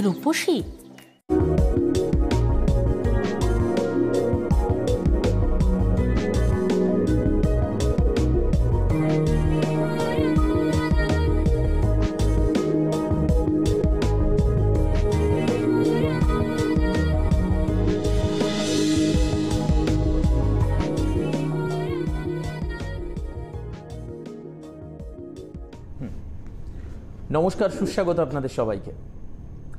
রূপসী? নমস্কার, সুস্বাগত আপনাদের সবাইকে।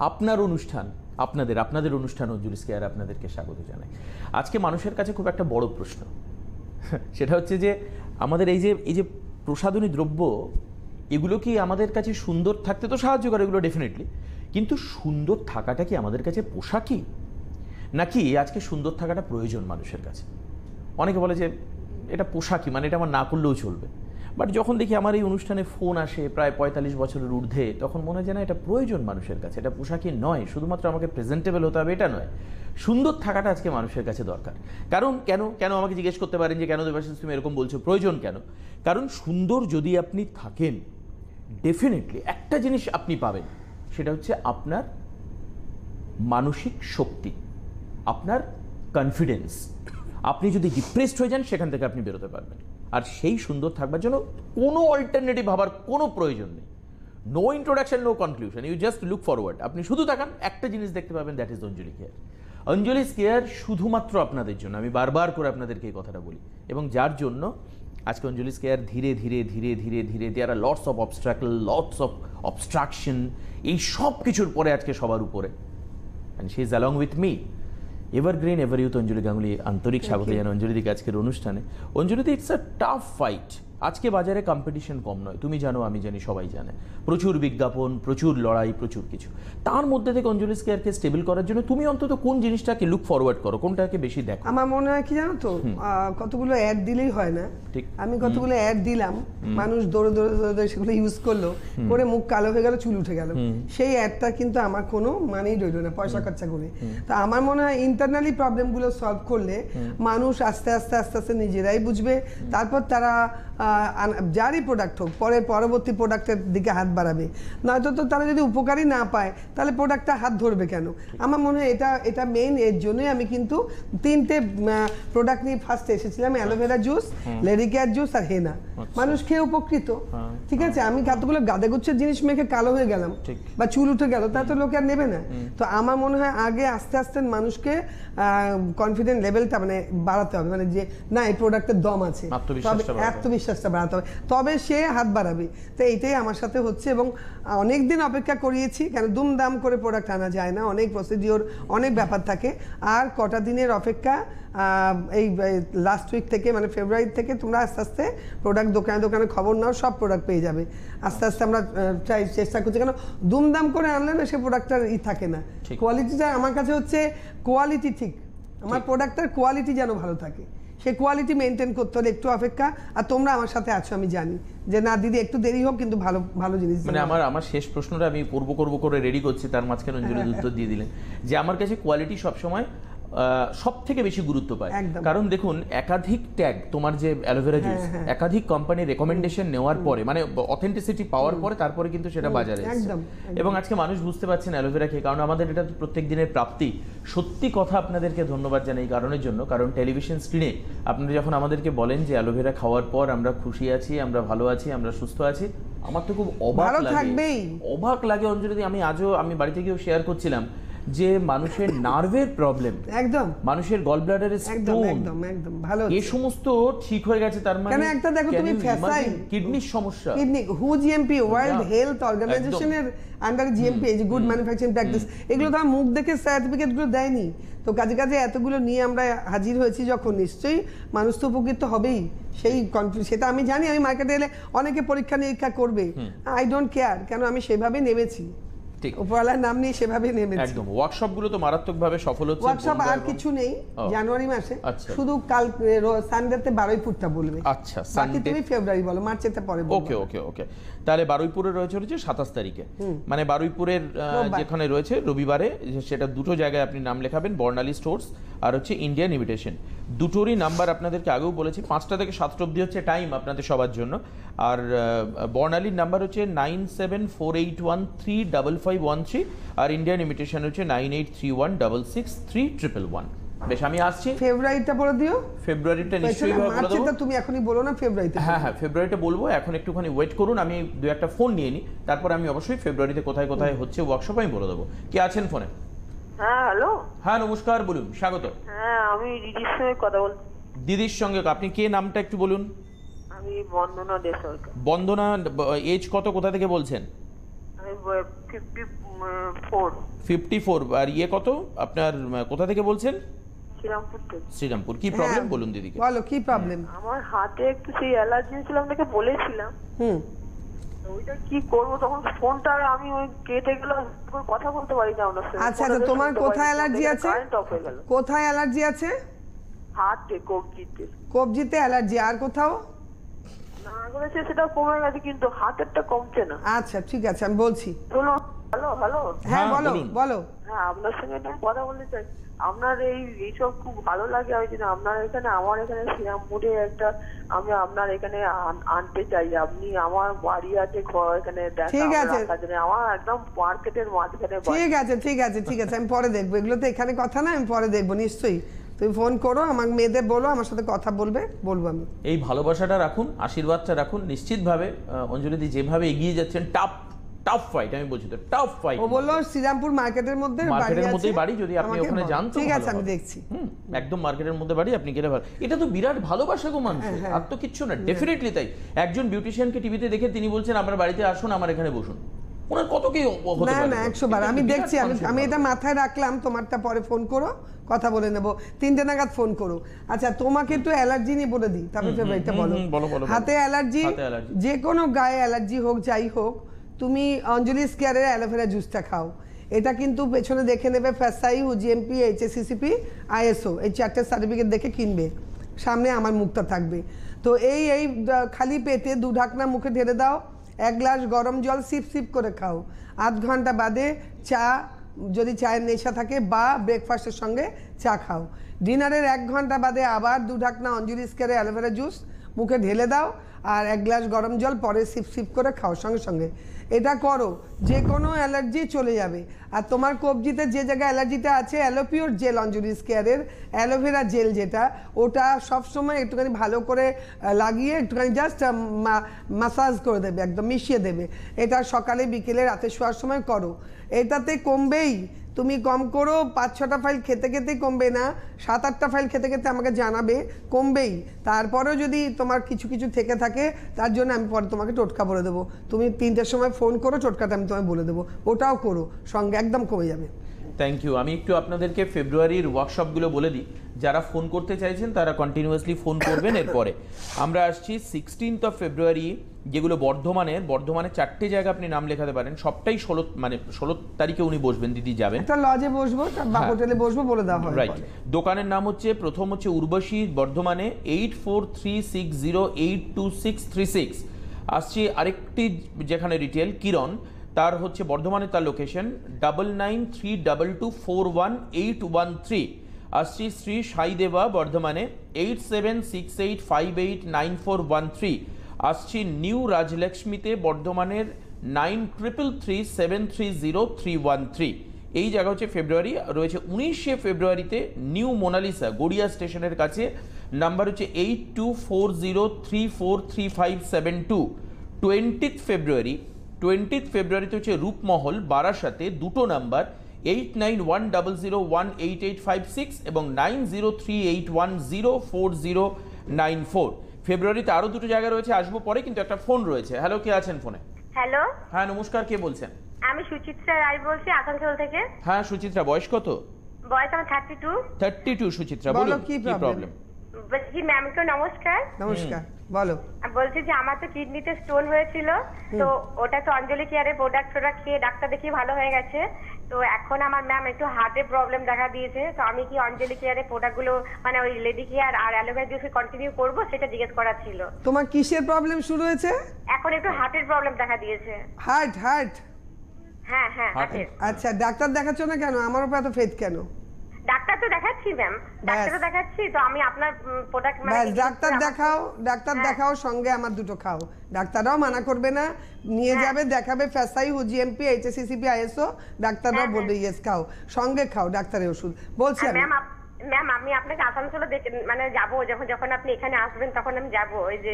আপনার অনুষ্ঠান, আপনাদের অনুষ্ঠান অঞ্জলিস কেয়ার আপনাদেরকে স্বাগত জানাই। আজকে মানুষের কাছে খুব একটা বড় প্রশ্ন, সেটা হচ্ছে যে আমাদের এই যে প্রসাধনী দ্রব্য, এগুলো কি আমাদের কাছে সুন্দর থাকতে তো সাহায্য করে, এগুলো ডেফিনেটলি, কিন্তু সুন্দর থাকাটা কি আমাদের কাছে পোশাকই, নাকি আজকে সুন্দর থাকাটা প্রয়োজন মানুষের কাছে? অনেকে বলে যে এটা পোশাকই, মানে এটা আমার না করলেও চলবে। বাট যখন দেখি আমার এই অনুষ্ঠানে ফোন আসে প্রায় ৪৫ বছরের ঊর্ধ্বে, তখন মনে হয় যে না, এটা প্রয়োজন মানুষের কাছে, এটা পোশাকই নয়। শুধুমাত্র আমাকে প্রেজেন্টেবল হতে হবে এটা নয়, সুন্দর থাকাটা আজকে মানুষের কাছে দরকার। কারণ কেন আমাকে জিজ্ঞেস করতে পারেন যে কেন দেবাশিস তুমি এরকম বলছো, প্রয়োজন কেন? কারণ সুন্দর যদি আপনি থাকেন, ডেফিনেটলি একটা জিনিস আপনি পাবেন, সেটা হচ্ছে আপনার মানসিক শক্তি, আপনার কনফিডেন্স। আপনি যদি ডিপ্রেসড হয়ে যান, সেখান থেকে আপনি বেরোতে পারবেন। আর সেই সুন্দর থাকবার জন্য কোনো অল্টারনেটিভ ভাবার কোনো প্রয়োজন নেই। No introduction, no conclusion, you just look forward. আপনি শুধু তাকান, একটা জিনিস দেখতে পাবেন, that is Anjali care. Anjali's care শুধুমাত্র আপনাদের জন্য, আমি বারবার করে আপনাদেরকে এই কথাটা বলি, এবং যার জন্য আজকে অঞ্জলিস কেয়ার ধীরে ধীরে ধীরে ধীরে ধীরে there are lots of obstacle, lots of obstruction, এই সব কিছুর পরে আজকে সবার উপরে, and she is along with me, evergreen ever youth Anjali Ganguly. আন্তরিক স্বাগত জানাই অঞ্জলিদিকে আজকের অনুষ্ঠানে। অঞ্জলিদি, ইটস আ টাফ ফাইট। আজকে বাজারে কম্পিটিশন কম নয়, তুমি জানো, আমি জানি, সবাই জানে। প্রচুর বিজ্ঞাপন, প্রচুর লড়াই, প্রচুর কিছু। তার মধ্যে থেকে অঞ্জলিস কেয়ারকে স্টেবল করার জন্য তুমি অন্তত কোন জিনিসটাকে লুক ফরওয়ার্ড করো, কোনটাকে বেশি দেখো? আমার মনে হয় কি জানো তো, কতগুলো অ্যাড দিলেই হয় না। ঠিক, আমি কতগুলো অ্যাড দিলাম, মানুষ দৌড়ে দৌড়ে দৌড়ে সেগুলো ইউজ করলো, করে মুখ কালো হয়ে গেল, চুল উঠে গেল, সেই অ্যাডটা কিন্তু আমার কোনো মানেই রইল না, পয়সা খরচা করে। তো আমার মনে হয় ইন্টারনালি প্রবলেমগুলো সলভ করলে মানুষ আস্তে আস্তে আস্তে আস্তে নিজেরাই বুঝবে, তারপর তারা যারই প্রোডাক্ট হোক পরে পরবর্তী প্রোডাক্টের দিকে হাত বাড়াবে। নয়তো তো তারা যদি উপকারই না পায়, তাহলে প্রোডাক্টটা হাত ধরবে কেন? আমার মনে হয় এটা মেইন। এর জন্যই আমি কিন্তু 3টে প্রোডাক্ট নিয়ে ফার্স্টে এসেছিলাম, aloe vera juice, lady care juice আর হেনা। মানুষ খেয়ে উপকৃত, ঠিক আছে। আমি কতগুলো গাদাগুচ্ছের জিনিস মেখে কালো হয়ে গেলাম বা চুল উঠে গেল, তা তো লোকে আর নেবে না। তো আমার মনে হয় আগে আস্তে আস্তে মানুষকে কনফিডেন্ট লেভেলটা মানে বাড়াতে হবে, মানে যে না, এই প্রোডাক্টের দম আছে, আত্মবিশ্বাসটা বাড়াতে হবে, তবে সে হাত বাড়াবে। তো এইটাই আমার সাথে হচ্ছে, এবং অনেক দিন অপেক্ষা করিয়েছি, কেন দুমদাম করে প্রোডাক্ট আনা যায় না, অনেক প্রসিডিওর, অনেক ব্যাপার থাকে। আর কটা দিনের অপেক্ষা, এই লাস্ট উইক থেকে, মানে ফেব্রুয়ারি থেকে তোমরা আস্তে আস্তে প্রোডাক্ট দোকানে দোকানে খবর নাও, সব প্রোডাক্ট পেয়ে যাবে। আস্তে আস্তে আমরা চেষ্টা করছি, কেন দুমদাম করে আনলে না সে প্রোডাক্টটার থাকে না। কোয়ালিটিটা আমার কাছে হচ্ছে কোয়ালিটি, ঠিক, আমার প্রোডাক্টের কোয়ালিটি যেন ভালো থাকে, সেই কোয়ালিটি মেনটেন করতে হলে একটু অপেক্ষা। আর তোমরা আমার সাথে আছো, আমি জানি যে না দিদি, একটু দেরি হোক, কিন্তু ভালো ভালো জিনিস। মানে আমার শেষ প্রশ্নটা আমি করব করে রেডি করছি, তার মাঝখানে অঞ্জলি উত্তর দিয়ে দিলেন যে আমার কাছে কোয়ালিটি সবসময় সব থেকে বেশি গুরুত্ব পায়। কারণ দেখুন, একাধিক ট্যাগ, তোমার যে অ্যালোভেরা জুস, একাধিক কোম্পানির রেকমেন্ডেশন নেওয়ার পরে, মানে অথেন্টিসিটি পাওয়ার পরে, তারপরে কিন্তু সেটা বাজারে এসেছে। এবং আজকে মানুষ বুঝতে পারছেন অ্যালোভেরা খেয়ে, কারণ আমাদের এটা প্রত্যেক দিনের প্রাপ্তি। সত্যি কথা, আপনাদেরকে ধন্যবাদ জানাই এই কারণের জন্য, কারণ টেলিভিশন স্ক্রিনে আপনারা যখন আমাদেরকে বলেন যে অ্যালোভেরা খাওয়ার পর আমরা খুশি আছি, আমরা ভালো আছি, আমরা সুস্থ আছি, আমার তো খুব অবাক লাগে অঞ্জলি। আমি বাড়িতে গিয়েও শেয়ার করছিলাম যে মানুষের নার্ভের প্রবলেম, একদম মানুষের গল ব্লাডারের স্টোন, একদম ভালো, এই সমস্ত ঠিক হয়ে গেছে। তার মানে একটা দেখো তুমি, ফ্যাসাইল কিডনির সমস্যা, কিডনি হু জিএমপি, ওয়ার্ল্ড হেলথ অর্গানাইজেশনের আন্ডার জিএমপি, এই যে গুড ম্যানুফ্যাকচারিং প্র্যাকটিস, এগুলো তো মুখ দেখে সার্টিফিকেট গুলো দেয়নি। তো কাজে কাজে এতগুলো নিয়ে আমরা হাজির হয়েছি যখন, নিশ্চয়ই মানুষ তো উপকৃত হবেই। সেই সেটা আমি জানি, আমি মার্কেটে এলে অনেকে পরীক্ষা নিরীক্ষা করবে, আই ডোন্ট কেয়ার, কেন আমি সেভাবেই নেমেছি, উপরওয়ালার নাম নিয়ে সেভাবে নেমেছি। একদম। ওয়ার্কশপগুলো তো মারাত্মকভাবে সফল হচ্ছে। ওয়ার্কশপ আর কিছু নেই জানুয়ারি মাসে, শুধু কাল সানডেতে বারুইপুরটা বলবে। আচ্ছা, বাকি তুমি ফেব্রুয়ারি বলো, মার্চেতে পরে বলবো। ওকে। তাহলে বারুইপুরে রয়েছে 27 তারিখে, মানে বারুইপুরের যেখানে রয়েছে রবিবারে, সেটা দুটো জায়গায় আপনি নাম লেখাবেন, বর্ণালী স্টোর্স আর হচ্ছে ইন্ডিয়ান ইনভিটেশন। দুটোরই নাম্বার আপনাদেরকে আগেও বলেছি, 5টা থেকে 7টা অবধি হচ্ছে টাইম আপনাদের সবার জন্য। আর বর্ণালীর নাম্বার হচ্ছে 9748135513, আর ইন্ডিয়ান ইমিটেশন হচ্ছে 9831663111। বেশ, আমি আসছি। ফেব্রুয়ারিটা বলে দিও। ফেব্রুয়ারিটা নিশ্চয়ই বলে দেবো। মার্চেরটা তুমি এখনই বলো না, ফেব্রুয়ারিতে। হ্যাঁ, ফেব্রুয়ারিটা বলবো, এখন একটুখানি ওয়েট করুন, আমি দু একটা ফোন নিয়ে নিই, তারপর আমি অবশ্যই ফেব্রুয়ারিতে কোথায় কোথায় হচ্ছে ওয়ার্কশপ আমি বলে দেবো। কে আছেন ফোনে? হ্যাঁ, হ্যালো। হ্যাঁ, নমস্কার, বলুন, স্বাগত। হ্যাঁ, আমি দিদির সঙ্গে কথা বলছি। দিদির সঙ্গে? আপনি কে, নামটা একটু বলুন। আমি বন্দনা দে সরকার। বন্দনা, এজ কত, কোথা থেকে বলছেন? আমি 54। 54। আর ইয়ে কত আপনার, কোথা থেকে বলছেন? শ্রীরামপুর থেকে। শ্রীরামপুর। কি প্রবলেম বলুন দিদিকে। বলো কি প্রবলেম। আমার হাতে একটু সেই অ্যালার্জি ছিল, আপনাকে বলেছিলাম। ওইটা কি করবো, তখন ফোনটা আমি ওই কেটে গেলাম, কথা বলতে পারি না আপনার সঙ্গে। আচ্ছা, তোমার কোথায় অ্যালার্জি আছে? কারেন্ট অফ হয়ে গেল। কোথায় অ্যালার্জি আছে? হাতে, কবজিতে। কবজিতে অ্যালার্জি, আর কোথাও? না করেছে, সেটা কমে গেছে, কিন্তু হাতেরটা কমছে না। আচ্ছা ঠিক আছে, আমি বলছি। বলো। Hello hello. হ্যাঁ হ্যাঁ, বলো বলুন। বলো। হ্যাঁ, আপনার সঙ্গে একটা কথা বলতে চাই। আপনার এইসব খুব ভালো লাগে, ওই জন্য আপনার এখানে, আমার এখানে শ্রীরামপুরে একটা, আমি আপনার এখানে আনতে চাই। আপনি, আমার বাড়ি আছে এখানে, ঠিক আছে। আমার একদম মার্কেটের মাঝখানে। ঠিক আছে ঠিক আছে ঠিক আছে, আমি পরে দেখবো, এগুলো তো এখানে কথা না, আমি পরে দেখবো নিশ্চয়ই। তুমি ফোন করো, আমার মেয়েদের বলো আমার সাথে কথা বলবে, বলবো আমি। এই ভালোবাসাটা রাখুন, আশীর্বাদটা রাখুন, নিশ্চিতভাবে অঞ্জলিদি যেভাবে এগিয়ে যাচ্ছেন, টাফ ফাইট, আমি বলছি তো টাফ ফাইট। ও বললো শ্রীরামপুর মার্কেটের মধ্যে মার্কেটের মধ্যেই বাড়ি, যদি আপনি ওখানে যান তো ঠিক আছে, আমি দেখছি। একদম মার্কেটের মধ্যে বাড়ি, আপনি গেলে ভালো। এটা তো বিরাট ভালোবাসা গো মানুষ, আর তো কিচ্ছু না। ডেফিনেটলি তাই। একজন বিউটিশিয়ানকে টিভিতে দেখে তিনি বলছেন আমার বাড়িতে আসুন, আমার এখানে বসুন, ওনার কত কি হতে না পারে। না, 100 বার আমি দেখছি, আমি এটা মাথায় রাখলাম। তোমারটা পরে ফোন করো, কথা বলে নেবো। 3টে নাগাদ ফোন করো। আচ্ছা, তোমাকে একটু অ্যালার্জি নিয়ে বলে দিই, তারপরে ফেব্রুয়ারিটা বলো। হাতে অ্যালার্জি, যে কোনো গায়ে অ্যালার্জি হোক, যাই হোক, তুমি অঞ্জলি স্কেয়ারের অ্যালোভেরা জুসটা খাও। এটা কিন্তু পেছনে দেখে নেবে, ফ্যাসাই, জিএমপি, HACCP, ISO, এই 4টে সার্টিফিকেট দেখে কিনবে। সামনে আমার মুখটা থাকবে। তো এই খালি পেটে 2 ঢাকনা মুখে ঢেলে দাও, 1 গ্লাস গরম জল সিপ সিপ করে খাও। 8 ঘন্টা বাদে চা, যদি চায়ের নেশা থাকে, বা ব্রেকফাস্টের সঙ্গে চা খাও। ডিনারের 1 ঘন্টা বাদে আবার 2 ঢাকনা অঞ্জলি স্কেয়ারের অ্যালোভেরা জুস মুখে ঢেলে দাও, আর 1 গ্লাস গরম জল পরে সিপ সিপ করে খাও সঙ্গে সঙ্গে। এটা করো, যে কোনো অ্যালার্জি চলে যাবে। আর তোমার কবজিতে যে জায়গায় অ্যালার্জিটা আছে, অ্যালোপিওর জেল, অঞ্জলি স্কেয়ারের অ্যালোভেরা জেল যেটা, ওটা সবসময় একটুখানি ভালো করে লাগিয়ে একটুখানি জাস্ট মাসাজ করে দেবে, একদম মিশিয়ে দেবে। এটা সকালে বিকেলে রাতে শোয়ার সময় করো, এটাতে কমবেই। তুমি কম করো, 5-6টা ফাইল খেতে খেতেই কমবে না, 7-8টা ফাইল খেতে খেতে আমাকে জানাবে, কমবেই। তারপরেও যদি তোমার কিছু কিছু থেকে থাকে, তার জন্য আমি পরে তোমাকে টোটকা বলে দেবো। তুমি 3টের সময় ফোন করো, টোটকাটা আমি তোমায় বলে দেবো, ওটাও করো, সঙ্গে একদম কমে যাবে। Thank you. আমি একটু আপনাদেরকে ফেব্রুয়ারির ওয়ার্কশপগুলো বলে দিই। যারা ফোন করতে চাইছেন তারা কন্টিনিউয়াসলি ফোন করবেন। এরপরে আমরা আসছি 16 ফেব্রুয়ারি, যেগুলো বর্ধমানে 4টে জায়গা আপনি নাম লেখাতে পারেন, সবটাই 16 তারিখে উনি বসবেন, দিদি যাবেন। একটা লজে বসবো বা হোটেলে বসবো, বলে দেওয়া হয়। রাইট। দোকানের নাম হচ্ছে, প্রথম হচ্ছে উর্বশী বর্ধমানে, 8436082636। আসছি আরেকটি যেখানে রিটেল, কিরণ, তার হচ্ছে বর্ধমানে, তার লোকেশন 993222418113। আসছি শ্রী সাই দেবা বর্ধমানে, 8768589413। আসছি নিউ রাজলক্ষ্মীতে বর্ধমানের, 9333730313। এই জায়গা হচ্ছে ফেব্রুয়ারি। রয়েছে 19শে ফেব্রুয়ারিতে নিউ মোনালিসা, গড়িয়া স্টেশনের কাছে, নাম্বার হচ্ছে 8240343572। 20th ফেব্রুয়ারিতে হচ্ছে রূপমহল বারাসাতে, 2টো নাম্বার, 8910018856 এবং 9038104094। ফেব্রুয়ারিতে আরো 2টো জায়গা রয়েছে, আসবো পরে, কিন্তু একটা ফোন রয়েছে। হ্যালো, কে আছেন ফোনে? হ্যালো, হ্যাঁ নমস্কার, কে বলছেন? আমি সুচিত্রা রায় বলছি, আসানসোল থেকে। হ্যাঁ সুচিত্রা, বয়স কত? বয়স আমার 32। সুচিত্রা, বলুন কি প্রবলেম? বলছি ম্যামকে নমস্কার। নমস্কার, বলো। বলছি যে আমার তো কিডনিতে স্টোন হয়েছিল, তো ওটা তো অঞ্জলি কেয়ারের প্রোডাক্ট খেয়ে ডাক্তার দেখিয়ে ভালো হয়ে গেছে। তো এখন আমার ম্যাম একটু হার্টের প্রবলেম দেখা দিয়েছে, তো আমি কি অঞ্জলি কেয়ারের প্রোডাক্টগুলো, মানে ওই লেডি কেয়ার আর অ্যালোভেরা জুস কন্টিনিউ করবো, সেটা জিজ্ঞেস করার ছিল। তোমার কিসের প্রবলেম শুরু হয়েছে? এখন একটু হার্টের প্রবলেম দেখা দিয়েছে। হার্ট? হ্যাঁ হার্টের। আচ্ছা, ডাক্তার দেখাচ্ছ না কেন? আমার উপর এত ফেথ কেন? ডাক্তার তো দেখাচ্ছি ম্যাম, ডাক্তার তো দেখাচ্ছি, তো আমি আপনার প্রোডাক্ট ব্যাস, ডাক্তার দেখাও সঙ্গে আমার দুটো খাও, ডাক্তাররাও মানা করবে না, নিয়ে যাবে দেখাবে, ফ্যাসাই জিএমপি এইচএসসিসিপি আইএসও, ডাক্তাররাও বলবে ইয়েস খাও, সঙ্গে খাও ডাক্তারের ওষুধ বলছি আমি। ম্যাম আমি আপনাকে আসানসোলে মানে যাবো, যখন আপনি এখানে আসবেন তখন আমি যাবো ওই যে।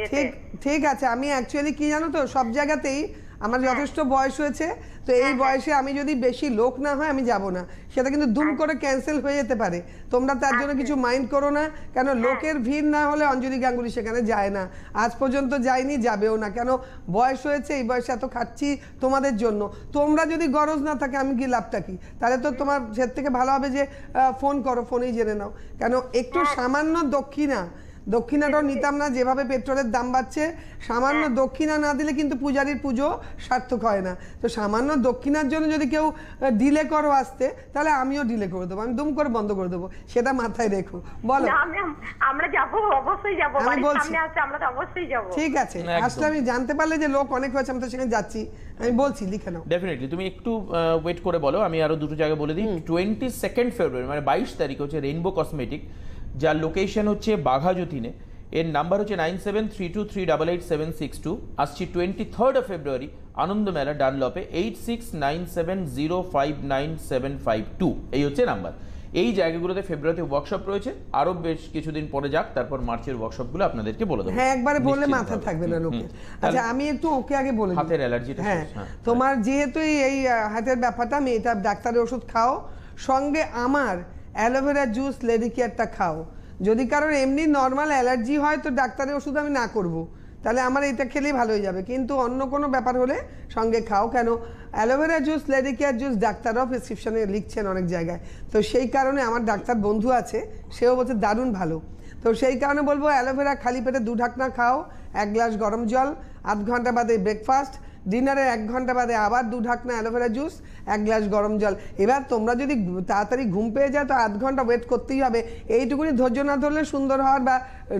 ঠিক আছে, আমি অ্যাকচুয়ালি কি জানো তো, সব জায়গাতেই আমার যথেষ্ট বয়স হয়েছে, তো এই বয়সে আমি যদি বেশি লোক না হয় আমি যাব না, সেটা কিন্তু দুম করে ক্যান্সেল হয়ে যেতে পারে, তোমরা তার জন্য কিছু মাইন্ড করো না, কেন লোকের ভিড় না হলে অঞ্জলি গাঙ্গুলি সেখানে যায় না, আজ পর্যন্ত যায়নি, যাবেও না, কেন বয়স হয়েছে, এই বয়সে এত খাচ্ছি তোমাদের জন্য, তোমরা যদি গরজ না থাকে আমি কি লাভটা কি, তাহলে তো তোমার সে থেকে ভালো হবে যে ফোন করো, ফোনেই জেনে নাও, কেন একটু সামান্য দক্ষিণাটাও নিতাম না, যেভাবে পেট্রোলের দাম বাড়ছে, সামান্য দক্ষিণা না দিলে কিন্তু পূজারীর পুজো সার্থক হয় না, তো সামান্য দক্ষিণার জন্য যদি কেউ ডিলে করো আসতে, তাহলে আমিও ডিলে করে দেবো, আমি দুম করে বন্ধ করে দেবো, সেটা মাথায় রেখো। বলো। আমরা যাবো, অবশ্যই যাবো, আমি বলছি আমরা তো অবশ্যই যাবো। ঠিক আছে, আসলে আমি জানতে পারলে যে লোক অনেক হয়েছে, আমি তো সেখানে যাচ্ছি, আমি বলছি লিখে নাও। ডেফিনেটলি, তুমি একটু ওয়েট করে বলো, আমি আরো দুটো জায়গা বলে দিই। 22 ফেব্রুয়ারি মানে 22 তারিখ হচ্ছে রেইনবো কসমেটিক, যার লোকেশন হচ্ছে বাঘাযতীনে, এর নাম্বার হচ্ছে 9732388762। আসছি 23 ফেব্রুয়ারি আনন্দ মেলা ডানলপে, 8697059752, এই হচ্ছে নাম্বার। এই জায়গাগুলোতে ফেব্রুয়ারিতে ওয়ার্কশপ রয়েছে, আরো বেশ কিছুদিন পরে যাক, তারপর মার্চের ওয়ার্কশপগুলো আপনাদেরকে বলে দেবো। হ্যাঁ, একবারে বললে মাথা থাকবে না লোকে। আচ্ছা, আমি একটু ওকে আগে বলে দিই হাতের অ্যালার্জিটা। হ্যাঁ, তোমার যেহেতু এই হাতের ব্যাপারটা, আমি এটা ডাক্তারের ওষুধ খাও, সঙ্গে আমার অ্যালোভেরা জুস লেডি কেয়ারটা খাও, যদি কারোর এমনি নর্মাল অ্যালার্জি হয় তো ডাক্তারের ওষুধ আমি না করব, তাহলে আমার এটা খেলেই ভালো হয়ে যাবে, কিন্তু অন্য কোনো ব্যাপার হলে সঙ্গে খাও, কেন aloe vera juice lady care juice ডাক্তাররাও প্রেসক্রিপশনে লিখছেন অনেক জায়গায়, তো সেই কারণে আমার ডাক্তার বন্ধু আছে, সেও বলছে দারুণ ভালো, তো সেই কারণে বলবো অ্যালোভেরা খালি পেটে 2 ঢাকনা খাও, 1 গ্লাস গরম জল, 8 ঘন্টা বাদে ব্রেকফাস্ট, ডিনারের 1 ঘন্টা বাদে আবার 2 ঢাকনা অ্যালোভেরা জুস, 1 গ্লাস গরম জল। এবার তোমরা যদি তাড়াতাড়ি ঘুম পেয়ে যায় তো 8 ঘন্টা ওয়েট করতেই হবে, এইটুকুনি ধৈর্য না ধরলে সুন্দর হওয়ার বা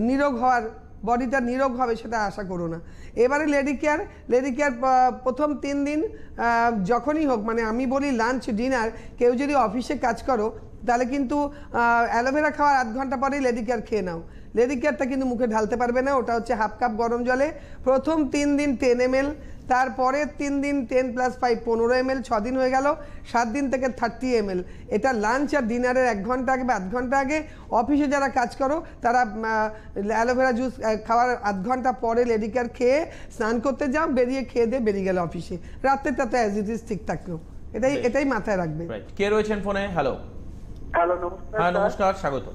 নিরোগ হওয়ার, বডিটা নিরোগ হবে সেটা আশা করো না। এবারে লেডি কেয়ার প্রথম 3 দিন যখনই হোক, মানে আমি বলি লাঞ্চ ডিনার, কেউ যদি অফিসে কাজ করো তাহলে কিন্তু অ্যালোভেরা খাওয়ার 8 ঘন্টা পরেই লেডি কেয়ার খেয়ে নাও, লেডি কেয়ারটা কিন্তু মুখে ঢালতে পারবে না, ওটা হচ্ছে 1/2 কাপ গরম জলে, প্রথম 3 দিন 10 ml, তারপরে 3 দিন 10 + 5 15 ml, 6 দিন হয়ে গেল, 7 দিন থেকে 30 ml। এটা লাঞ্চ আর ডিনারের 1 ঘন্টা আগে বা 8 ঘন্টা আগে, অফিসে যারা কাজ করো তারা অ্যালোভেরা জুস খাওয়ার 8 ঘন্টা পরে লেডি কেয়ার খেয়ে স্নান করতে যাও, বেরিয়ে খেয়ে দিয়ে বেরিয়ে গেলে অফিসে, রাত্রে তাতে অ্যাজ ইট ইজ ঠিক থাকলো, এটাই মাথায় রাখবে। কে রয়েছেন ফোনে? হ্যালো। নমস্কার। হ্যাঁ নমস্কার, স্বাগত।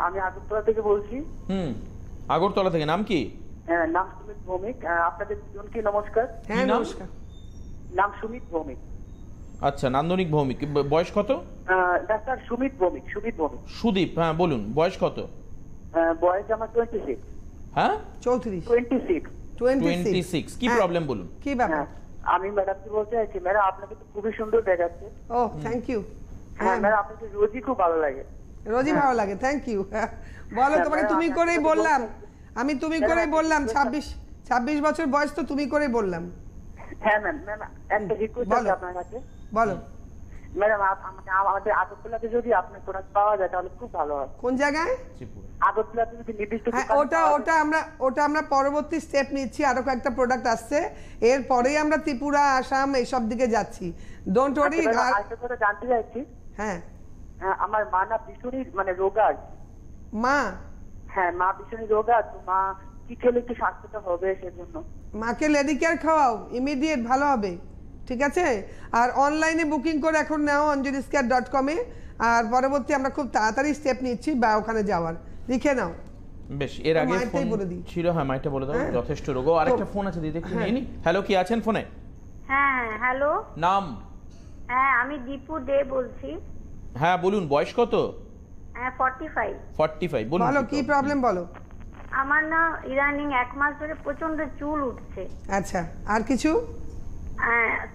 আমি আগরতলা থেকে বলছি। আগরতলা থেকে, নাম কি? নাম সুমিত ভৌমিক। আপনাদের দুজনকে নমস্কার। হ্যাঁ নমস্কার। নাম সুমিত ভৌমিক। আচ্ছা, নান্দনিক ভৌমিক, বয়স কত? ডাক্তার সুমিত ভৌমিক। সুদীপ, হ্যাঁ বলুন, বয়স কত? বয়স আমার 26। হ্যাঁ 26। কি প্রবলেম বলুন? কি ব্যাপার? আমি ম্যাডামকে বলতে চাইছি, ম্যাডাম আপনাকে তো খুবই সুন্দর দেখাচ্ছে। ও থ্যাংক ইউ। হ্যাঁ ম্যাডাম, আপনাকে রোজই খুব ভালো লাগে। রোজই ভালো লাগে, থ্যাংক ইউ। বলো, তোমাকে তুমি করেই বললাম, আমি তুমি করেই বললাম, 26 বছর বয়স তো তুমি করেই বললাম। হ্যাঁ ম্যাম, একটা রিকোয়েস্ট আছে আপনার কাছে। বলো ম্যাডাম, আমাদের আগরতলাতে যদি আপনার প্রোডাক্ট পাওয়া যায় তাহলে খুব ভালো হয়। কোন জায়গায়? আগরতলাতে যদি নির্দিষ্ট। হ্যাঁ, ওটা আমরা পরবর্তী স্টেপ নিচ্ছি, আরো কয়েকটা প্রোডাক্ট আসছে, এরপরেই আমরা ত্রিপুরা, আসাম এইসব দিকে যাচ্ছি, ডোন্ট ওয়ারি। আরেকটা কথা জানতে চাইছি। হ্যাঁ, আমার মা না ভীষণই মানে রোগা। মা? হ্যাঁ, মা ভীষণই রোগা, তো মা কি খেলে একটু স্বাস্থ্যটা হবে সেজন্য। মাকে লেডি কেয়ার খাওয়াও, ইমিডিয়েট ভালো হবে, ঠিক আছে? আর অনলাইনে বুকিং করে এখন নাও anjaliscare.com এ, আর পরবর্তী আমরা খুব তাড়াতাড়ি স্টেপ নিচ্ছি বা ওখানে যাওয়ার, লিখে নাও। বেশ, এর আগে ফোন ছিল, হ্যাঁ মাইটা বলে দাও, যথেষ্ট রোগ। আরেকটা ফোন আছে দিদি, একটু নিয়ে নি। হ্যালো, কি আছেন ফোনে? হ্যাঁ হ্যালো। নাম? হ্যাঁ, আমি দীপু দে বলছি। হ্যাঁ বলুন, বয়স কত? 45 বলুন। বলো, কি প্রবলেম বলো? আমার না ইদানিং 1 মাস ধরে প্রচন্ড চুল উঠছে। আচ্ছা, আর কিছু?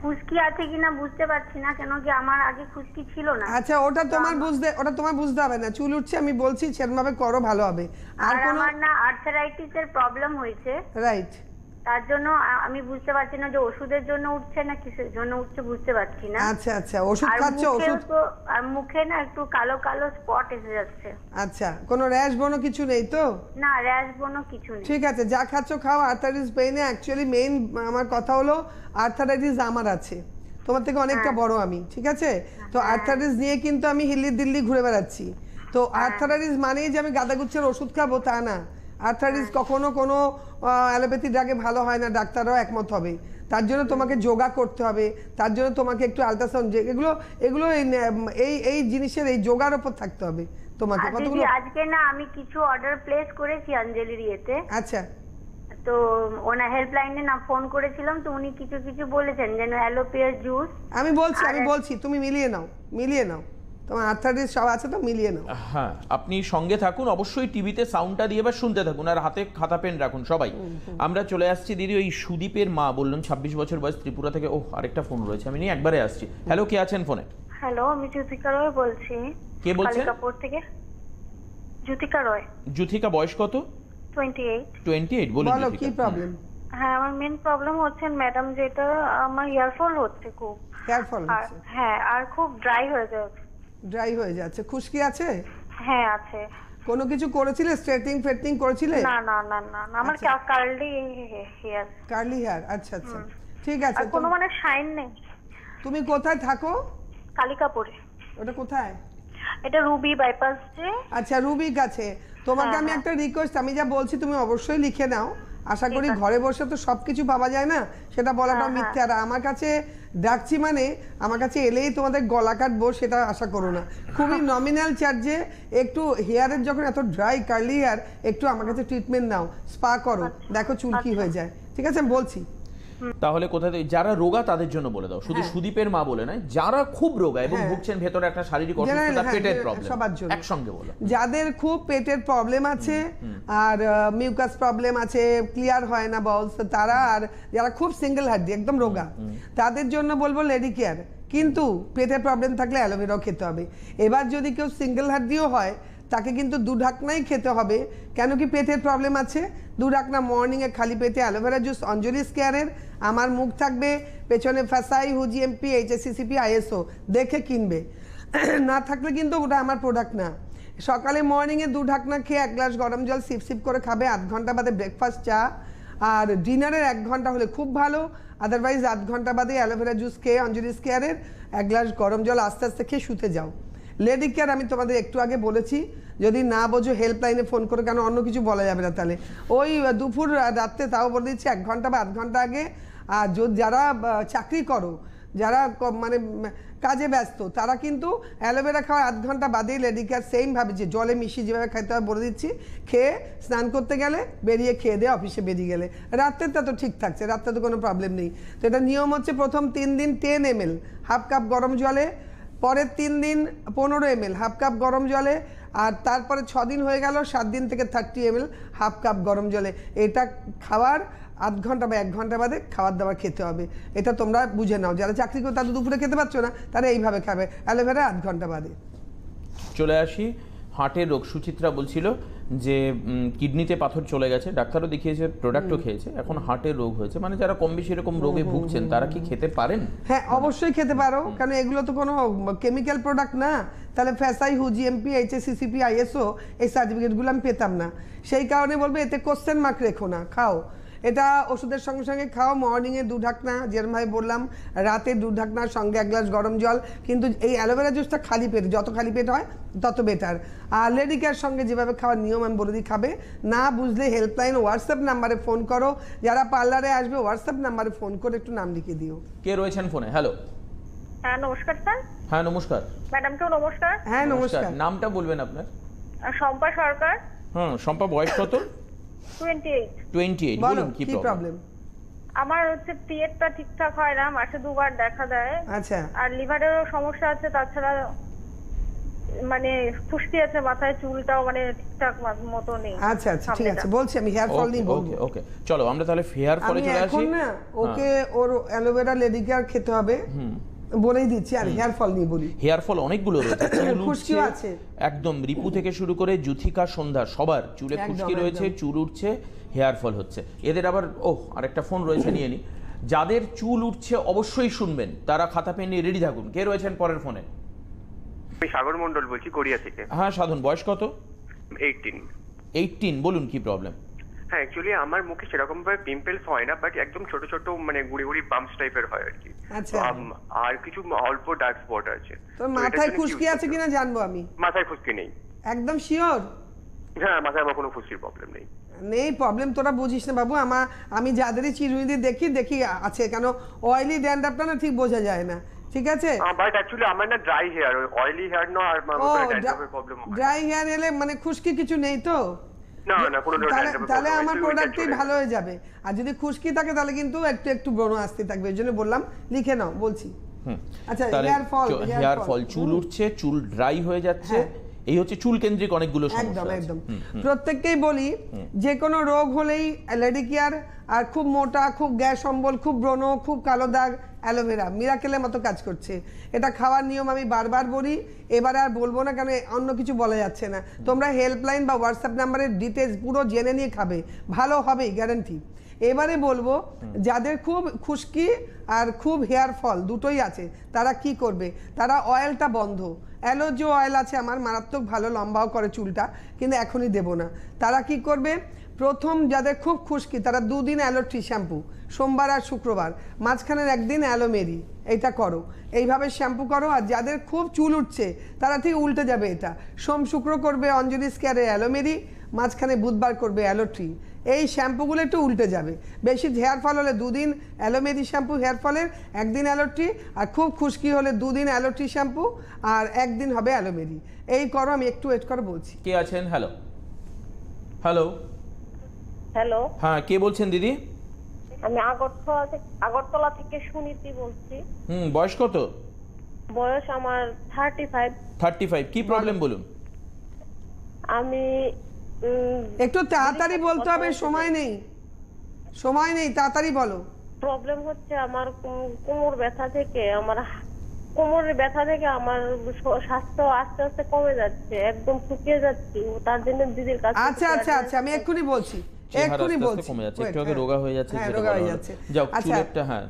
খুশকি আছে কিনা বুঝতে পারছি না, কেন কি আমার আগে খুশকি ছিল না। আচ্ছা, ওটা তোমার বুঝতে হবে না, চুল উঠছে আমি বলছি সেরকম ভাবে করো, ভালো হবে। আর আমার না আর্থারাইটিস এর প্রবলেম হয়েছে। রাইট। তার জন্য আমি বুঝতে পারছি না যে ওষুধের জন্য উঠছে না কিসের জন্য উঠছে বুঝতে পারছি না। আচ্ছা আচ্ছা, ওষুধ আর খাচ্ছ? ওষুধ আর মুখে না একটু কালো কালো স্পট এসে যাচ্ছে। আচ্ছা, কোনো র্যাশ বনো কিছু নেই তো? না, র্যাশ বনো কিছু নেই। ঠিক আছে, যা খাচ্ছ খাও। আর্থারাইটিস পেইনে অ্যাকচুয়ালি মেইন আমার কথা হলো আর্থারাইটিস আমার আছে, তোমার থেকে অনেকটা বড় আমি, ঠিক আছে? তো আর্থারাইটিস নিয়ে কিন্তু আমি হিল্লি দিল্লি ঘুরে বেড়াচ্ছি। তো আর্থারাইটিস মানেই যে আমি গাঁদাগুচ্ছের ওষুধ খাবো তা না। আর্থারাইটিস কখনো কোনো অ্যালোপ্যাথি ড্রাগে ভালো হয় না, ডাক্তাররাও একমত হবে। তার জন্য তোমাকে যোগা করতে হবে, তার জন্য তোমাকে একটু আল্ট্রাসাউন্ড, এগুলো এই জিনিসের এই যোগার উপর থাকতে হবে তোমাকে। কতগুলো আজকে না আমি কিছু অর্ডার প্লেস করেছি অঞ্জলির ইয়েতে। আচ্ছা, তো ওনার হেল্পলাইনে না ফোন করেছিলাম, তো উনি কিছু কিছু বলেছেন যেন অ্যালোপিয়ার জুস। আমি বলছি তুমি মিলিয়ে নাও তোমার আর্থারাইটিস সব আছে তো, মিলিয়ে নাও। হ্যাঁ, আপনি সঙ্গে থাকুন, অবশ্যই টিভিতে সাউন্ডটা দিয়ে এবার শুনতে থাকুন, আর হাতে খাতা পেন রাখুন সবাই। আমরা চলে আসছি দিদি ওই সুদীপের মা, বললেন 26 বছর বয়স, ত্রিপুরা থেকে। আরেকটা ফোন রয়েছে, আমি নিয়ে একবারে আসছি। হ্যালো, কে আছেন ফোনে? হ্যালো, আমি জ্যোতিকা রয় বলছি। কে বলছেন? কালিকাপুর থেকে জ্যোতিকা রয়। জ্যোতিকা, বয়স কত? 28। বলুন বলো কি প্রবলেম? হ্যাঁ, আমার মেন প্রবলেম হচ্ছে ম্যাডাম যেটা আমার হেয়ারফল হচ্ছে খুব। হেয়ারফল হচ্ছে? হ্যাঁ, আর খুব ড্রাই হয়ে যাচ্ছে। খুশকি আছে? হ্যাঁ আছে। কোনো কিছু করেছিলে? স্ট্রেটিং করেছিলে? না না না না, আমার কার্লি হেয়ার। আচ্ছা, ঠিক আছে। আর কোনো মানে শাইন নেই। তুমি কোথায় থাকো? কালিকাপুরে। ওটা কোথায়? এটা রুবি বাইপাস যে। আচ্ছা, রুবি কাছে। তোমাকে আমি একটা রিকোয়েস্ট, আমি যা বলছি তুমি অবশ্যই লিখে নাও। আশা করি ঘরে বসে তো সবকিছু পাওয়া যায় না, সেটা বলাটা মিথ্যে। আর আমার কাছে ডাকছি মানে আমার কাছে এলেই তোমাদের গলা কাটবো সেটা আশা করো না। খুবই নমিনাল চার্জে একটু হেয়ারের যখন এত ড্রাই কার্লি হেয়ার, একটু আমার কাছে ট্রিটমেন্ট নাও, স্পা করো, দেখো চুল কি হয়ে যায়। ঠিক আছে, আমি বলছি। তাহলে কোথায় যারা রোগা তাদের জন্য বলে দাও, শুধু সুদীপের মা বলে নয়, যারা খুব রোগা এবং ভুগছেন ভেতরে একটা শারীরিক অসুস্থতা, পেটের প্রবলেম, সবার জন্য একসঙ্গে বলো। যাদের খুব পেটের প্রবলেম আছে আর মিউকাস প্রবলেম আছে, ক্লিয়ার হয় না বলস, তারা, আর যারা খুব সিঙ্গেল হার্ডি একদম রোগা, তাদের জন্য বলবো লেডি কেয়ার। কিন্তু পেটের প্রবলেম থাকলে অ্যালোভেরাও খেতে হবে। এবার যদি কেউ সিঙ্গেল হার্ডিও হয় তাকে কিন্তু 2 ঢাকনাই খেতে হবে। কেন কি পেটের প্রবলেম আছে, 2 ঢাকনা মর্নিংয়ে খালি পেটে অ্যালোভেরা জুস অঞ্জলি স্কেয়ারের। আমার মুখ থাকবে পেছনে ফাসাই, হুজিএমপি, HACCP, ISO দেখে কিনবে, না থাকলে কিন্তু ওটা আমার প্রোডাক্ট না। সকালে মর্নিংয়ে 2 ঢাকনা খেয়ে 1 গ্লাস গরম জল সিপ করে খাবে, 8 ঘন্টা বাদে ব্রেকফাস্ট, চা, আর ডিনারের 1 ঘন্টা হলে খুব ভালো। আদারওয়াইজ 8 ঘন্টা বাদে অ্যালোভেরা জুস খেয়ে অঞ্জলি স্কেয়ারের 1 গ্লাস গরম জল আস্তে আস্তে খেয়ে শুতে যাও। লেডি কেয়ার আমি তোমাদের একটু আগে বলেছি, যদি না বোঝো হেল্পলাইনে ফোন করে, কেন অন্য কিছু বলা যাবে না তাহলে। ওই দুপুর রাত্রে তাও বলে দিচ্ছি 1 ঘন্টা বা 8 ঘন্টা আগে। আর যারা চাকরি করো, যারা মানে কাজে ব্যস্ত, তারা কিন্তু অ্যালোভেরা খাওয়ার 8 ঘন্টা বাদেই লেডি কেয়ার সেম ভাবে যে জলে মিশিয়ে যেভাবে খাইতে হবে বলে দিচ্ছি, খেয়ে স্নান করতে গেলে, বেরিয়ে খেয়ে দিয়ে অফিসে বেরিয়ে গেলে। রাত্রেরটা তো ঠিক থাকছে, রাত্রে তো কোনো প্রবলেম নেই। তো এটা নিয়ম হচ্ছে প্রথম 3 দিন 10 ml হাফ কাপ গরম জলে, পরের 3 দিন 15 ml হাফ কাপ গরম জলে, আর তারপরে 6 দিন হয়ে গেল 7 দিন থেকে 30 ml হাফ কাপ গরম জলে। এটা খাওয়ার 8 ঘন্টা বা 1 ঘন্টা বাদে খাবার দাবার খেতে হবে। এটা তোমরা বুঝে নাও, যারা চাকরি করে তাদের দুপুরে খেতে পারছো না, তারা এইভাবে খাবে অ্যালোভেরা 8 ঘন্টা বাদে। চলে আসি হার্টের রোগ। সুচিত্রা বলছিল যে কিডনিতে পাথর চলে গেছে, ডাক্তারও দেখিয়েছে, প্রোডাক্টও খেয়েছে, এখন হার্টের রোগ হয়েছে। মানে যারা কম বেশি এরকম রোগে ভুগছেন তারা কি খেতে পারেন? হ্যাঁ, অবশ্যই খেতে পারো, কারণ এগুলো তো কোনো কেমিক্যাল প্রোডাক্ট না। তাহলে ফ্যাসাই, হুজিএমপি, HACCP, ISO এই সার্টিফিকেটগুলো আমি পেতাম না। সেই কারণে বলবো এতে কোশ্চেন মার্ক রেখো না, খাও। এটা ওষুধের সঙ্গে সঙ্গে খাও। মর্নিংয়ে 2 ঢাকনা, যেরকমভাবে বললাম, রাতে 2 ঢাকনার সঙ্গে 1 গ্লাস গরম জল। কিন্তু এই অ্যালোভেরা জুসটা খালি পেট, যত খালি পেট হয় তত বেটার। আর লেডি কেয়ার সঙ্গে যেভাবে খাওয়ার নিয়ম আমি বলে দিই, খাবে। না বুঝলে হেল্পলাইন হোয়াটসঅ্যাপ নাম্বারে ফোন করো, যারা পার্লারে আসবে হোয়াটসঅ্যাপ নাম্বারে ফোন করে একটু নাম লিখে দিও। কে রয়েছেন ফোনে? হ্যালো। হ্যাঁ নমস্কার স্যার। হ্যাঁ নমস্কার। ম্যাডামকেও নমস্কার। হ্যাঁ নমস্কার। নামটা বলবেন আপনার? শম্পা সরকার। শম্পা, বয়স কত? 28। বলুন কি প্রবলেম? আমার হচ্ছে পিরিয়ডটা ঠিকঠাক হয় না, মাসে 2 বার দেখা দেয়। আচ্ছা। আর লিভারেরও সমস্যা আছে, তাছাড়া মানে ফুসকি আছে, মাথায় চুলটাও মানে ঠিকঠাক মতো নেই। আচ্ছা আচ্ছা, ঠিক আছে, বলছি আমি হেয়ার ফল নিয়ে বলবো। ওকে, চলো আমরা তাহলে হেয়ার ফলে চলে আসি। এখন না ওকে ওর অ্যালোভেরা লেডি কেয়ার খেতে হবে, বলেই দিচ্ছি। আর হেয়ার ফল নিয়ে বলি, হেয়ার ফল অনেকগুলো রয়েছে, চুল খুশকিও উঠছে, আছে। একদম রিপু থেকে শুরু করে জুথিকা সন্ধ্যা সবার চুলে একদম, খুশকি রয়েছে, একদম। চুল উঠছে, হেয়ার ফল হচ্ছে। এদের আবার আরেকটা ফোন রয়েছে, নিয়ে নি। যাদের চুল উঠছে অবশ্যই শুনবেন, তারা খাতা পেন নিয়ে রেডি থাকুন। কে রয়েছেন পরের ফোনে? আমি সাগর মন্ডল বলছি, কোরিয়া থেকে। হ্যাঁ সাধন, বয়স কত? 18। 18, বলুন কি প্রবলেম? হ্যাঁ, অ্যাকচুয়ালি আমার মুখে সেরকম ভাবে পিম্পলস হয় না, বাট একদম ছোট ছোট মানে গুড়ি গুড়ি বাম্পস টাইপের হয় আর কি। আচ্ছা। আর কিছু অল্প ডার্ক স্পট আছে। তোর মাথায় খুশকি আছে কিনা জানবো আমি। মাথায় খুশকি নেই। একদম শিওর? হ্যাঁ, মাথায় আমার কোনো খুশকির প্রবলেম নেই। নেই প্রবলেম, তোরা বুঝিস না বাবু। আমি যাদেরই চিরুনি দেখি আছে, কেন অয়েলি ড্যান্ড্রাফটা না ঠিক বোঝা যায় না, ঠিক আছে? বাট অ্যাকচুয়ালি আমার না ড্রাই হেয়ার, অয়েলি হেয়ার না, আর ড্যান্ড্রাফের প্রবলেম হয়। ড্রাই হেয়ার এলে মানে খুশকি কিছু নেই তো? না না, কোনো ড্যান্ড্রাফের তাহলে প্রবলেম আমার প্রোডাক্টই ভালো হয়ে যাবে। আর যদি খুশকি থাকে তাহলে কিন্তু একটু ব্রণ আসতে থাকবে, এর জন্য বললাম লিখে নাও, বলছি। আচ্ছা, হেয়ার ফল, চুল উঠছে, চুল ড্রাই হয়ে যাচ্ছে, এই হচ্ছে চুল কেন্দ্রিক অনেকগুলো সমস্যা। একদম একদম। প্রত্যেককেই বলি, যে কোনো রোগ হলেই লেডি কেয়ার, আর খুব মোটা, খুব গ্যাস অম্বল, খুব ব্রণ, খুব কালো দাগ, অ্যালোভেরা মিরাকেলের মতো কাজ করছে। এটা খাওয়ার নিয়ম আমি বারবার বলি, এবার আর বলবো না, কারণ অন্য কিছু বলা যাচ্ছে না। তোমরা হেল্পলাইন বা হোয়াটসঅ্যাপ নাম্বারের ডিটেলস পুরো জেনে নিয়ে খাবে, ভালো হবেই গ্যারান্টি। এবারে বলবো, যাদের খুব খুশকি আর খুব হেয়ার ফল দুটোই আছে, তারা কি করবে? তারা অয়েলটা বন্ধ। অ্যালোজ অয়েল আছে আমার, মারাত্মক ভালো, লম্বাও করে চুলটা, কিন্তু এখনই দেব না। তারা কি করবে? প্রথম যাদের খুব খুশকি, তারা 2 দিন অ্যালোট্রি শ্যাম্পু, সোমবার আর শুক্রবার, মাঝখানের একদিন অ্যালোমেরি, এইটা করো। এইভাবে শ্যাম্পু করো। আর যাদের খুব চুল উঠছে, তারা ঠিক উল্টে যাবে, এটা সোম শুক্র করবে অঞ্জলি স্কেয়ারে অ্যালোমেরি, মাঝখানে বুধবার করবে অ্যালোট্রি। এই শ্যাম্পুগুলো একটু উল্টে যাবে। বেশি হেয়ার ফল হলে 2 দিন অ্যালোমেরি শ্যাম্পু হেয়ার ফলের, 1 দিন অ্যালোট্রি। আর খুব খুশকি হলে 2 দিন অ্যালোট্রি শ্যাম্পু আর 1 দিন হবে অ্যালোমেরি। এই করো, আমি একটু ওয়েট করে বলছি। কে আছেন? হ্যালো হ্যালো হ্যালো, হ্যাঁ, কে বলছেন দিদি? আমি আগরতলা থেকে সুনীতি বলছি। বয়স কত? বয়স আমার 35। 35, কি প্রবলেম বলুন? আমি একটু তাড়াতাড়ি বলতে হবে, সময় নেই, তাড়াতাড়ি বলো। প্রবলেম হচ্ছে আমার কোমরের ব্যথা থেকে আমার স্বাস্থ্য আস্তে আস্তে কমে যাচ্ছে, একদম শুকিয়ে যাচ্ছে। তার জন্য দিদির কাছে। আচ্ছা, আমি এক্ষুনি বলছি।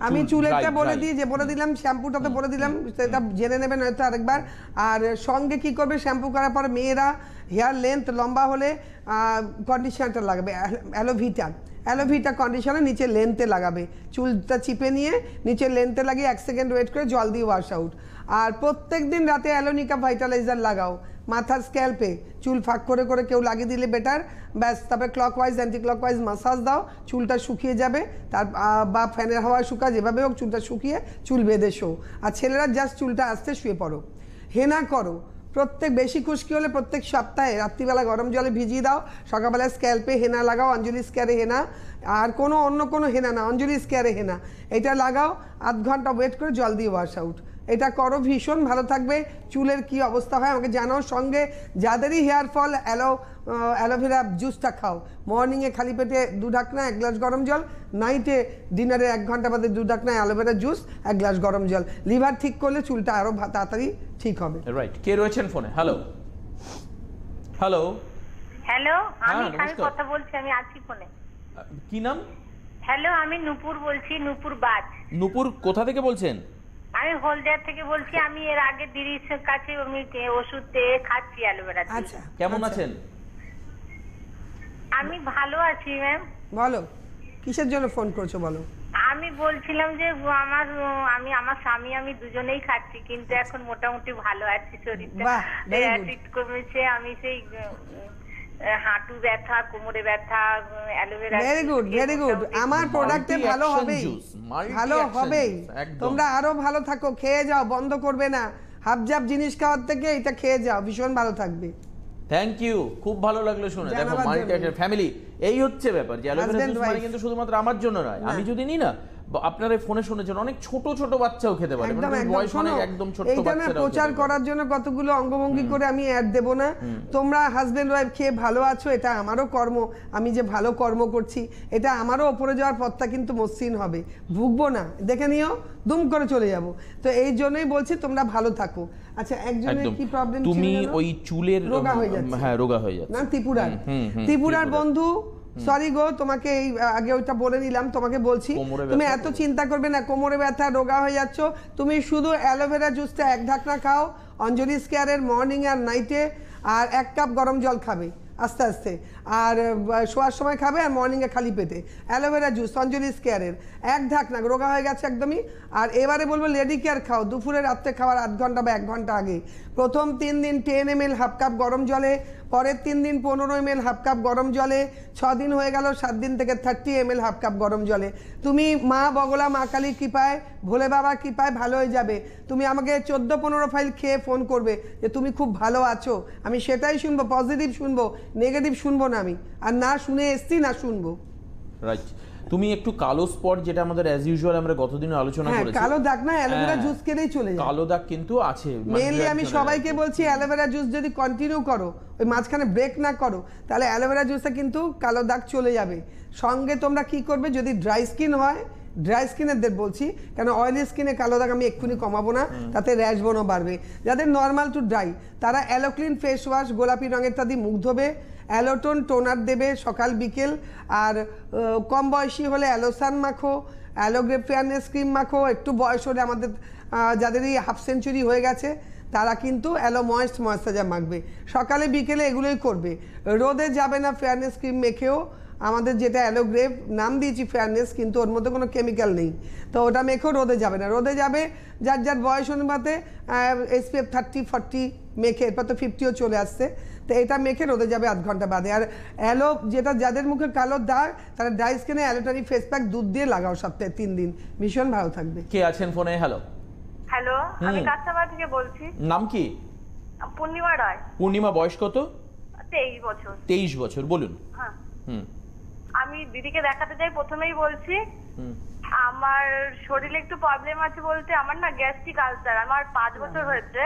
আমি চুলেরটা বলে দিলাম, শ্যাম্পুটা তো বলে দিলাম, সেটা জেনে নেবেন হয়তো আরেকবার। আর সঙ্গে কি করবে? শ্যাম্পু করার পর মেয়েরা হেয়ার লেন্থ লম্বা হলে কন্ডিশনারটা লাগাবে, অ্যালোভিটা কন্ডিশনার নিচে লেন্থে লাগাবে। চুলটা চিপে নিয়ে নিচে লেন্থে লাগিয়ে 1 সেকেন্ড ওয়েট করে জল দিয়ে ওয়াশ আউট। আর প্রত্যেক দিন রাতে অ্যালোনিকা ভাইটালাইজার লাগাও মাথার স্ক্যাল্পে, চুল ফাঁক করে করে কেউ লাগিয়ে দিলে বেটার। ব্যাস, তারপরে ক্লকওয়াইজ অ্যান্টি ক্লকওয়াইজ মাসাজ দাও, চুলটা শুকিয়ে যাবে। তার বা ফ্যানের হাওয়ায় শুকা, যেভাবে হোক চুলটা শুকিয়ে চুল বেঁধে শো। আর ছেলেরা জাস্ট চুলটা আস্তে শুয়ে পড়ো। হেনা করো, বেশি খুশকি হলে প্রত্যেক সপ্তাহে রাত্রিবেলা গরম জলে ভিজিয়ে দাও, সকালবেলা স্ক্যাল্পে হেনা লাগাও, অঞ্জলি স্কেয়ারে হেনা, আর অন্য কোনো হেনা না, অঞ্জলি স্কেয়ারে হেনা, এটা লাগাও। 8 ঘন্টা ওয়েট করে জল দিয়ে ওয়াশ আউট। এটা করো, ভীষণ ভালো থাকবে। চুলের কি অবস্থা হয় আমাকে জানাও। সঙ্গে যাদেরই হেয়ার ফল, অ্যালোভেরা জুসটা খাও। মর্নিংয়ে খালি পেটে 2 ঢাকনা 1 গ্লাস গরম জল, নাইটে ডিনারে 1 ঘন্টা বাদে 2 ঢাকনা অ্যালোভেরা জুস, 1 গ্লাস গরম জল। লিভার ঠিক করলে চুলটা আরো তাড়াতাড়ি ঠিক হবে। রাইট, কে রয়েছেন ফোনে? হ্যালো হ্যালো হ্যালো, আমি নমস্কার। কথা বলছি, আমি আছি ফোনে। কি নাম? হ্যালো, আমি নূপুর বলছি, নূপুর বাজ। নূপুর কোথা থেকে বলছেন? আমি হলদিয়া থেকে বলছি। আমি এর আগে দিদির কাছে আমি ওষুধ খাচ্ছি অ্যালোভেরা। আচ্ছা, কেমন আছেন? আমি ভালো আছি ম্যাম। বলো কিসের জন্য ফোন করছো, বলো। আমি বলছিলাম যে আমার স্বামী আমি দুজনেই খাচ্ছি, কিন্তু এখন মোটামুটি ভালো আছি, শরীরটা অ্যাসিড কমেছে। আমি সেই হাঁটু ব্যথা, কোমরে ব্যথা, অ্যালোভেরা। Very good. আমার প্রোডাক্টে ভালো হবেই। তোমরা আরো ভালো থাকো, খেয়ে যাও, বন্ধ করবে না। হাবজাব জিনিস খাওয়ার থেকে এটা খেয়ে যাও, ভীষণ ভালো থাকবে। থ্যাংক ইউ, খুব ভালো লাগলো শুনে। দেখো, মাল্টি ফ্যামিলি, এই হচ্ছে ব্যাপার যে অ্যালোভেরা জুস মানে কিন্তু শুধুমাত্র আমার জন্য নয়। আমি যদি নিই না, আপনারা ফোনে শুনেছেন অনেক ছোট ছোট বাচ্চাও খেতে পারে, একদম মানে একদম বয়স শোনো, অনেক একদম ছোট এইটা না বাচ্চারাও প্রচার খেতে পারে। করার জন্য কতগুলো অঙ্গভঙ্গি করে আমি অ্যাড দেব না। তোমরা হাজবেন্ড ওয়াইফ খেয়ে ভালো আছো, এটা আমারও কর্ম, আমি যে ভালো কর্ম করছি এটা আমারও ওপরে যাওয়ার পথটা কিন্তু মসৃণ হবে, ভুগবো না, দেখে নিও দুম করে চলে যাব। তো এই জন্যই বলছি তোমরা ভালো থাকো। আচ্ছা, একজনের একদম। কি প্রবলেম ছিল তুমি জানো? ওই চুলের রোগা হয়ে যাচ্ছে। হ্যাঁ রোগা হয়ে যাচ্ছে না ত্রিপুরার, ত্রিপুরার বন্ধু, সরি গো, তোমাকে এই আগে ওইটা বলে নিলাম, তোমাকে বলছি কোমরে তুমি ব্যথা এত চিন্তা করবে না, কোমরে ব্যথা রোগা হয়ে যাচ্ছ, তুমি শুধু অ্যালোভেরা জুসটা 1 ঢাকনা খাও অঞ্জলি স্কোয়ারের মর্নিং আর নাইটে, আর 1 কাপ গরম জল খাবে আস্তে আস্তে, আর শোয়ার সময় খাবে, আর মর্নিংয়ে খালি পেটে অ্যালোভেরা জুস অঞ্জলি স্কোয়ারের 1 ঢাকনা, রোগা হয়ে গেছে একদমই। আর এবারে বলবো লেডি কেয়ার খাও, দুপুরে রাত্রে খাওয়ার 8 ঘন্টা বা 1 ঘন্টা আগে। প্রথম 3 দিন 10 ml হাফ কাপ গরম জলে, পরের 3 দিন 15 ml হাফ কাপ গরম জলে, 6 দিন হয়ে গেল 7 দিন থেকে 30 ml হাফ কাপ গরম জলে। তুমি মা বগলা মা কালীর কৃপায়, ভোলে বাবার কৃপায় ভালো হয়ে যাবে। তুমি আমাকে 14-15 ফাইল খেয়ে ফোন করবে যে তুমি খুব ভালো আছো, আমি সেটাই শুনবো, পজিটিভ শুনবো, নেগেটিভ শুনবো না আমি, আর না শুনে এসছি না শুনবো। রাইট। তুমি একটু কালো স্পট, যেটা আমাদের অ্যাজ ইউজুয়াল আমরা গতদিন আলোচনা হ্যাঁ, করেছি, কালো দাগ না, অ্যালোভেরা জুস খেলেই চলে যায়। কালো দাগ কিন্তু আছে মেইনলি আমি সবাইকে বলছি অ্যালোভেরা জুস যদি কন্টিনিউ করো, ওই মাঝখানে ব্রেক না করো, তাহলে অ্যালোভেরা জুসে কিন্তু কালো দাগ চলে যাবে। সঙ্গে তোমরা কি করবে, যদি ড্রাই স্কিন হয়, ড্রাই স্কিনের বলছি, কেন অয়েলি স্কিনে কালো দাগ আমি এক্ষুনি কমাবো না, তাতে র্যাশ বনও বাড়বে। যাদের নর্মাল টু ড্রাই, তারা অ্যালোক্লিন ফেস ওয়াশ গোলাপি রঙেরটা দিয়ে মুখ ধোবে, অ্যালোটোন টোনার দেবে সকাল বিকেল, আর কম বয়সী হলে অ্যালোসান মাখো, অ্যালোগ্রেপ ফেয়ারনেস ক্রিম মাখো। একটু বয়স হলে আমাদের যাদের এই হাফ সেঞ্চুরি হয়ে গেছে তারা কিন্তু অ্যালো ময়েশ্চারাইজার মাখবে, সকালে বিকেলে এগুলোই করবে। রোদে যাবে না ফেয়ারনেস ক্রিম মেখেও, আমাদের যেটা অ্যালোগ্রেপ নাম দিয়েছি ফেয়ারনেস, কিন্তু ওর মধ্যে কোনো কেমিক্যাল নেই, তো ওটা মেখেও রোদে যাবে না। রোদে যাবে যার যার বয়স অনুপাতে SPF 30-40 মেখে, এরপর তো 50ও চলে আসছে, তো এটা মেখে রোদে যাবে 8 ঘন্টা বাদে। আর অ্যালো যেটা যাদের মুখে কালো দাগ, তারা ড্রাই স্কিনে অ্যালোটারি ফেস প্যাক দুধ দিয়ে লাগাও সপ্তাহে 3 দিন, ভীষণ ভালো থাকবে। কে আছেন ফোনে? হ্যালো হ্যালো, আমি কাঁচামারা থেকে বলছি। নাম কি? পূর্ণিমা রায়। পূর্ণিমা, বয়স কত? 23 বছর। 23 বছর, বলুন। হ্যাঁ, হুম আমি দিদিকে দেখাতে চাই, প্রথমেই বলছি আমার শরীরে একটু প্রবলেম আছে বলতে, আমার না গ্যাস্ট্রিক আলসার, আমার 5 বছর হয়েছে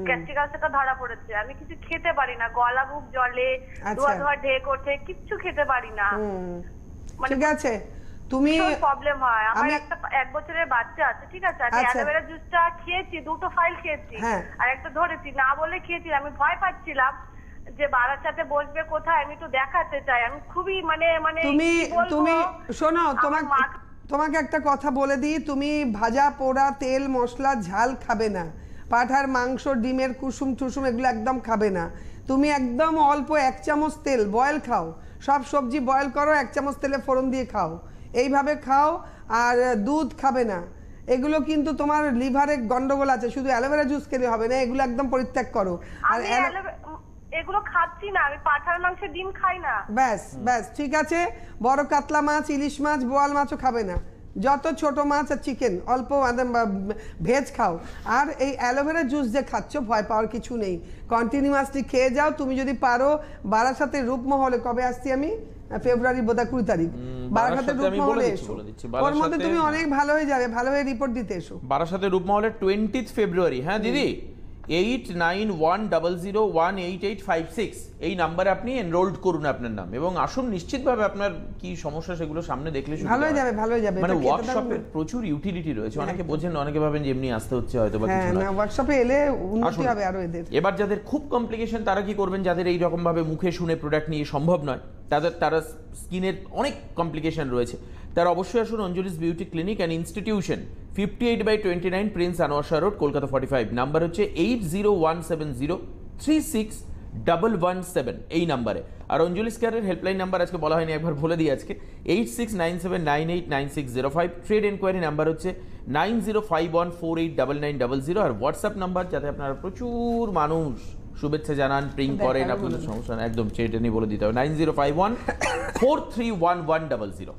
গ্যাস্ট্রিক আলসারটা ধরা পড়েছে। আমি কিছু খেতে পারি না, গলা বুক জ্বলে, ধোয়া ধোয়া ঢেক ওঠে, কিচ্ছু খেতে পারি না। ঠিক আছে, তুমি প্রবলেম হয়। আমার একটা 1 বছরের বাচ্চা আছে, ঠিক আছে, আমি অ্যালোভেরা জুসটা খেয়েছি, 2টো ফাইল খেয়েছি, আর একটা ধরেছি না বলে খেয়েছি। আমি ভয় পাচ্ছিলাম যে বারাসাতে বসবে কোথায়, আমি একটু দেখাতে চাই, আমি খুবই মানে তুমি শোনো, তোমাকে একটা কথা বলে দিই, তুমি ভাজা পোড়া তেল মশলা ঝাল খাবে না, পাঠার মাংস ডিমের কুসুম টুসুম এগুলো একদম খাবে না। তুমি একদম অল্প 1 চামচ তেল বয়েল খাও, সব সবজি বয়েল করো, 1 চামচ তেলে ফোড়ন দিয়ে খাও, এইভাবে খাও। আর দুধ খাবে না, এগুলো কিন্তু তোমার লিভারে গন্ডগোল আছে, শুধু অ্যালোভেরা জুস খেলে হবে না, এগুলো একদম পরিত্যাগ করো। আর এগুলো খাচ্ছি না, আমি পাঠার মাংস ডিম খাই না। ব্যাস ব্যাস ঠিক আছে, বড় কাতলা মাছ, ইলিশ মাছ, বোয়াল মাছও খাবে না, যত ছোট মাছ আর চিকেন অল্প ভেজ খাও। আর এই অ্যালোভেরা জুস যে খাচ্ছ, ভয় পাওয়ার কিছু নেই, কন্টিনিউয়াসলি খেয়ে যাও। তুমি যদি পারো বারাসাতে রূপমহলে, কবে আসছি আমি, ফেব্রুয়ারি বোধহয় 20 তারিখ, বারাসাতে রূপমহলে এসো, ওর মধ্যে তুমি অনেক ভালো হয়ে যাবে, ভালো হয়ে রিপোর্ট দিতে এসো। বারাসাতে রূপমহলে 20 ফেব্রুয়ারি। হ্যাঁ দিদি, 8910018856 এই নাম্বারে আপনি এনরোলড করুন আপনার নাম, এবং আসুন, নিশ্চিতভাবে আপনার কি সমস্যা সেগুলো সামনে দেখলে ভালো হয়ে যাবে, ভালো হয়ে যাবে। মানে ওয়ার্কশপের প্রচুর ইউটিলিটি রয়েছে, অনেকে বোঝেন না, অনেকে ভাবেন যে এমনি আসতে হচ্ছে হয়তো বা কিছু না, ওয়ার্কশপে এলে উন্নতি হবে আরো এদের। এবার যাদের খুব কমপ্লিকেশন তারা কি করবেন, যাদের এই রকম ভাবে মুখে শুনে প্রোডাক্ট নিয়ে সম্ভব নয়, তারা স্কিনের অনেক কমপ্লিকেশন রয়েছে, তারা অবশ্যই আসুন Anjali's beauty clinic and institution, 58/29 Prince Anwar Shah road, Kolkata 45। Number হচ্ছে 8017036117 এই নাম্বারে। আর অঞ্জলি স্কোয়ারের হেল্পলাইন নাম্বার আজকে বলা হয়নি, একবার বলে দিই আজকে, 8697989605। ট্রেড এনকোয়ারি নাম্বার হচ্ছে 9051489900। আর হোয়াটসঅ্যাপ নাম্বার, যাতে আপনারা প্রচুর মানুষ শুভেচ্ছা জানান, প্রিং করেন, আপনাদের সমস্যা না, একদম সেটা নিয়ে বলে দিতে হবে, 9051431100।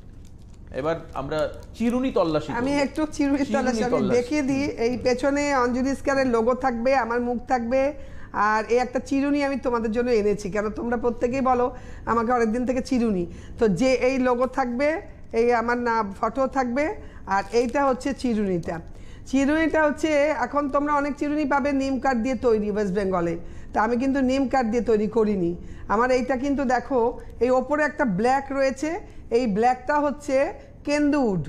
এবার আমরা চিরুনি তল্লাশি, আমি একটু চিরুনি তল্লাশি আমি দেখিয়ে দিই। এই পেছনে অঞ্জলি স্কোয়ারের লোগো থাকবে, আমার মুখ থাকবে, আর এই একটা চিরুনি আমি তোমাদের জন্য এনেছি, কেন তোমরা প্রত্যেকেই বলো আমাকে অনেকদিন থেকে চিরুনি, তো যে এই লোগো থাকবে, এই আমার না ফটো থাকবে। আর এইটা হচ্ছে চিরুনিটা। চিরুনিটা হচ্ছে এখন তোমরা অনেক চিরুনি পাবে নিম কাঠ দিয়ে তৈরি ওয়েস্ট বেঙ্গলে, তা আমি কিন্তু নিম কাঠ দিয়ে তৈরি করিনি। আমার এইটা কিন্তু দেখো এই ওপরে একটা ব্ল্যাক রয়েছে, এই ব্ল্যাকটা হচ্ছে কেন্দুউড,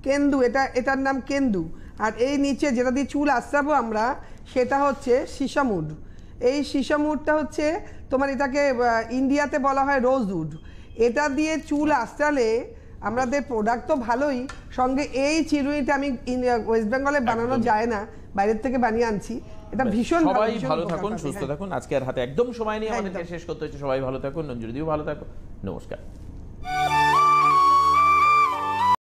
কেন্দু, এটার নাম কেন্দু। আর এই নিচে যেটা দিয়ে চুল আঁচড়াবো আমরা সেটা হচ্ছে সিসামউড। এই সিসামউডটা হচ্ছে তোমার, এটাকে ইন্ডিয়াতে বলা হয় রোজউড। এটা দিয়ে চুল আঁচড়ালে আমাদের প্রোডাক্ট তো ভালোই, সঙ্গে এই চিরুনিটা আমি ওয়েস্ট বেঙ্গলে বানানো যায় না, বাইরের থেকে বানিয়ে আনছি। এটা ভীষণ সবাই ভীষণ ভালো উপকার থাকুন, পাবে। সুস্থ হ্যাঁ। থাকুন। আজকে আর হাতে একদম সময় নেই আমাদেরকে একদম। শেষ করতে হচ্ছে। সবাই ভালো থাকুন, অঞ্জলিদিও ভালো থাকুন। নমস্কার।